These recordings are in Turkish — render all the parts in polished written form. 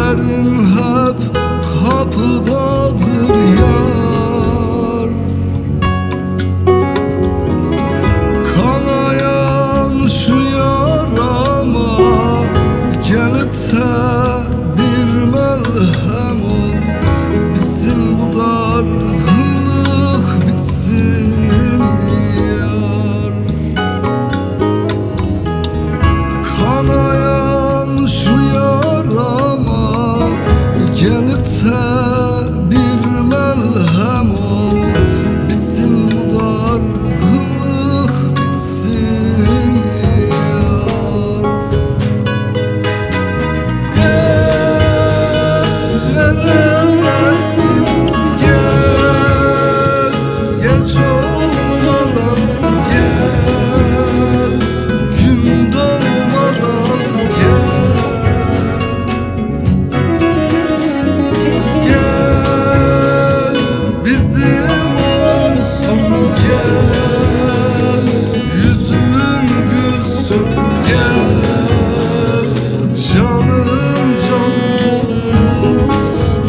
Ellerim hep kapıdadır yar. Kanayan şu yarama gelip de bir melhem ol. Bizim bu dargınlık bitsin yar. Kanayan şu yarama gelip de bir melhem ol. Bizim bu dargınlık bitsin yar. Gel neredesin, gel geç olmadan gel, gün doğmadan gel bizim olsun gel, yüzüm gülsün gel, canım canım olsun.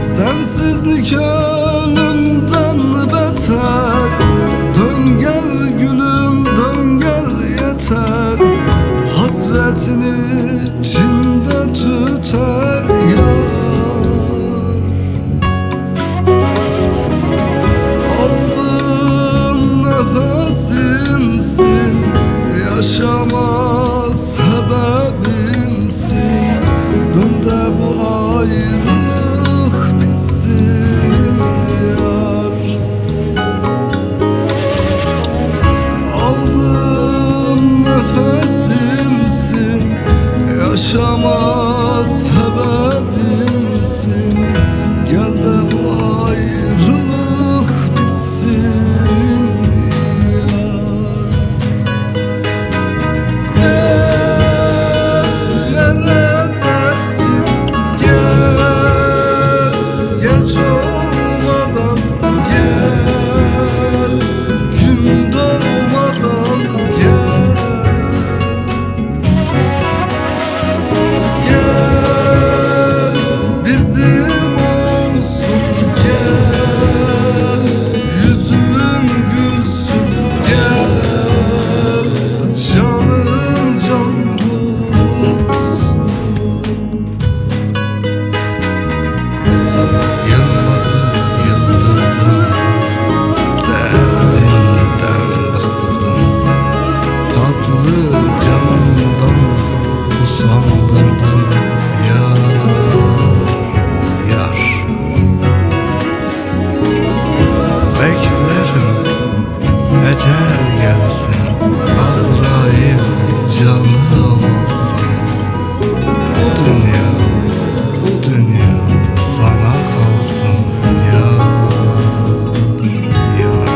Sensizlik ölümden beter. Dön gel gülüm, dön gel yeter. Hasretini içinde tüter yar. Aldığım nefesimsin, yaşama sebebimsin. Dön de bu ayrılık bitsin yar. Aldığım nefesimsin, yaşama sebebimsin. Gel de bu ayrılık bitsin yar. Gel neredesin, gel geç olmadan gel, gün doğmadan gel, gel bizim olsun gel, yüzüm gülsün gel, canım can bulsun. Yılmaz'ı yıldırdın, derdinden bıktırdın. Tatlı canımdan usandırdın yar, yar. Beklerim ecel gelsin, Azrail canım alsın. Bu dünya, bu dünya sana kalsın yar, yar.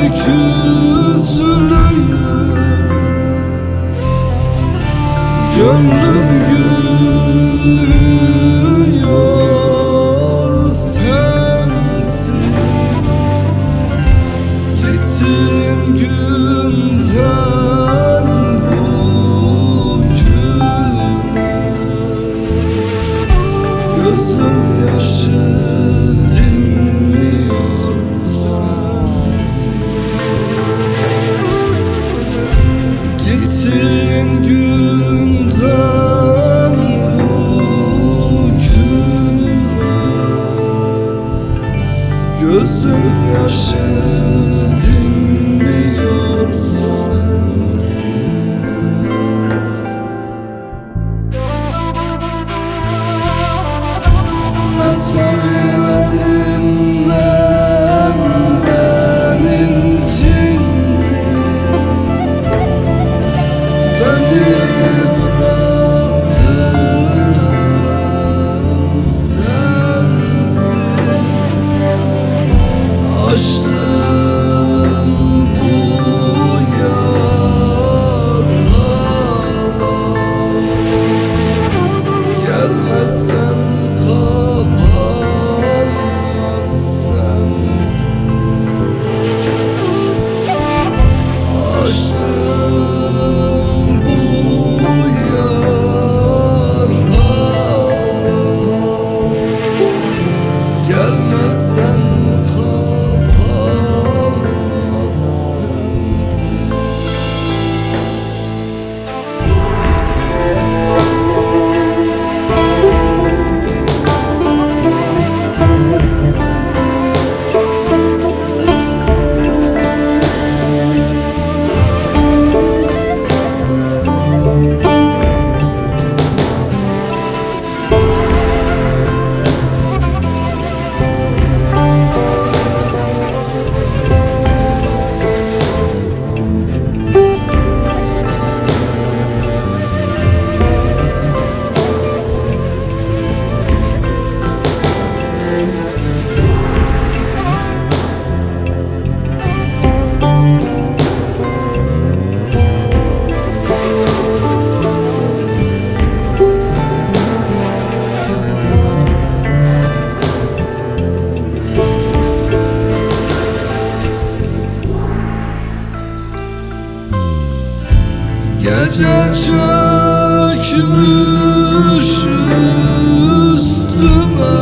gökyüzlüyüm, gönlüm gülmüyor sensiz. Gittiğin günden bugüne gözüm yaşı dinmiyor sensiz. Gittiğin günden bugüne gözüm yaşı dinmiyor sensiz. Ne söyledim benden incindim, beni bıraktın sensiz. Açtın bu yaralar, gelmezsem kapanmaz sensiz. Açtın bu yaralar, gelmezsem kapanmaz sensiz. Gece çökmüş üstüme,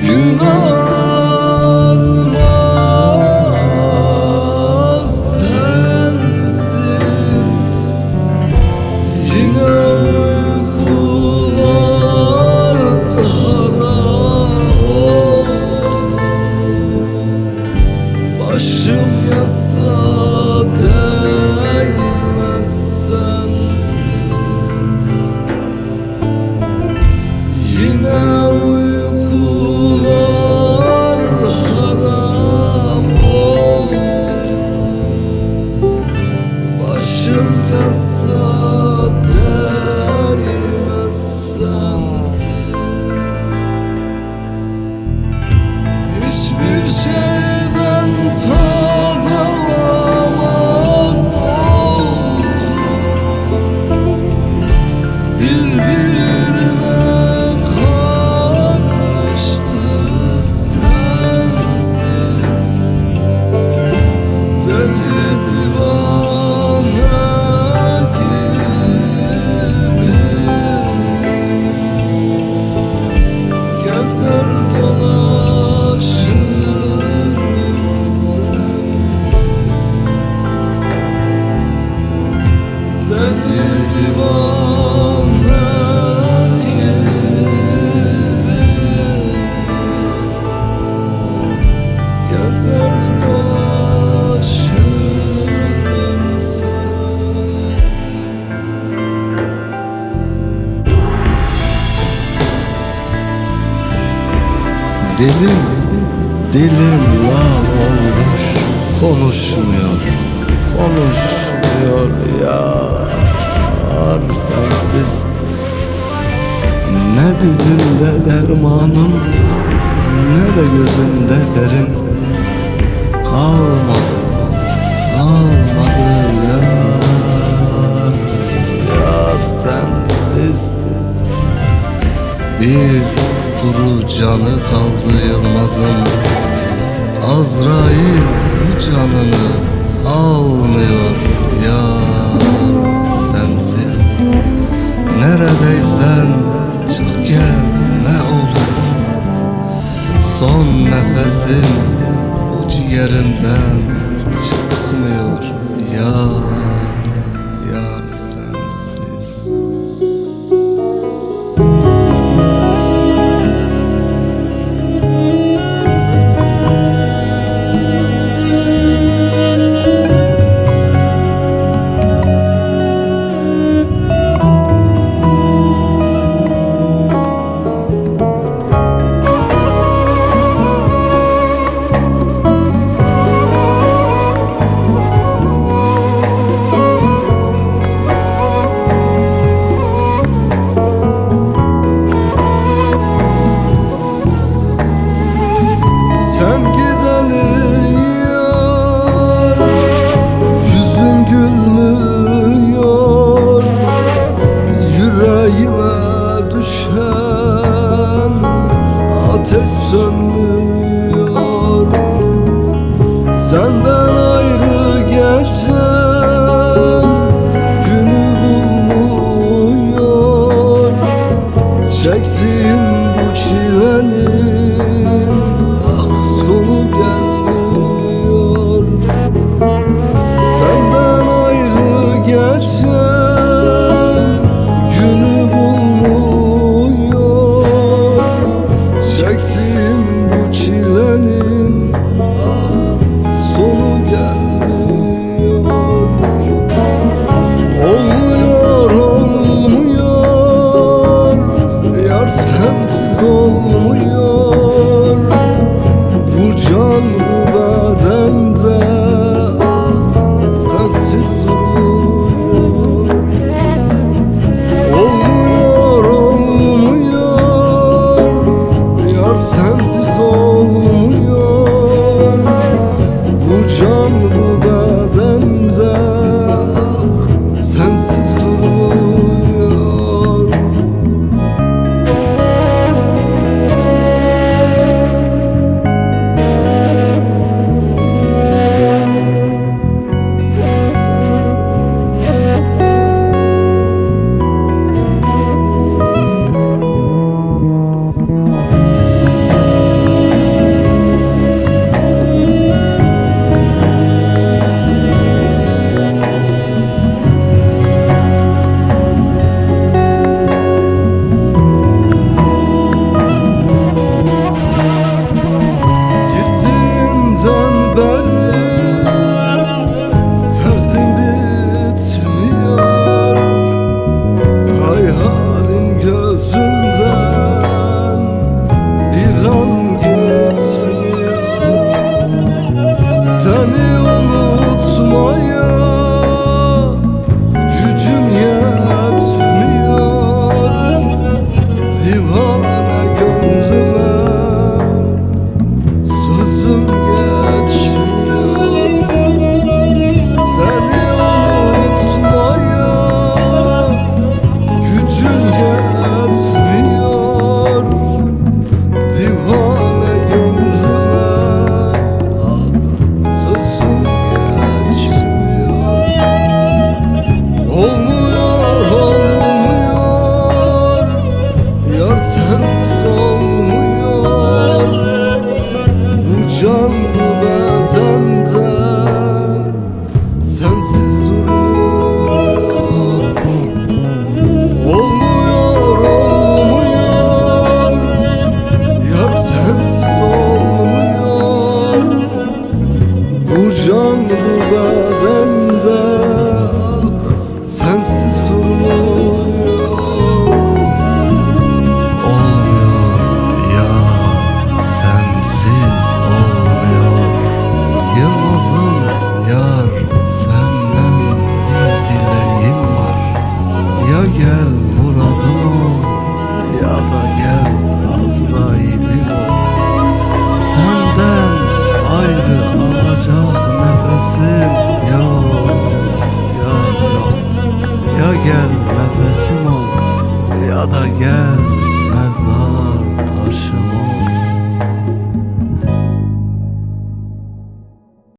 gün ağarmaz sensiz. Yine uykular haram oldu, başım yasa değmez sensiz. Yine uykular haram oldu, başım yasa değmez sensiz. Hiçbir şeyden tad alamaz oldum, birbirine karıştı sensiz. Deli divane gibi gezer dolaşırım sensiz. Deli divane gibi gezer dolaşırım sensiz. Dilim lal olmuş, konuşmuyor yar sensiz. Ne dizimde dermanım, ne de gözümde ferim. Kupkuru canı kaldı Yılmaz'ın. Azrail canını almıyor ya. Sensiz neredeysen çık gel ne olur. Son nefesin o ciğerimden çıkmıyor ya. Yar sensiz. Sen gideli yar, yüzün gülmüyor. Yüreğime düşen ateş sönmüyor. Senden ayrı geçen günü bulmuyor. Çektiğim bu çilenin sonu gelmiyor. Senden ayrı geçen günü bulmuyor. Çektiğim bu çilenin sonu gelmiyor. Olmuyor, olmuyor, yar sensiz olmuyor.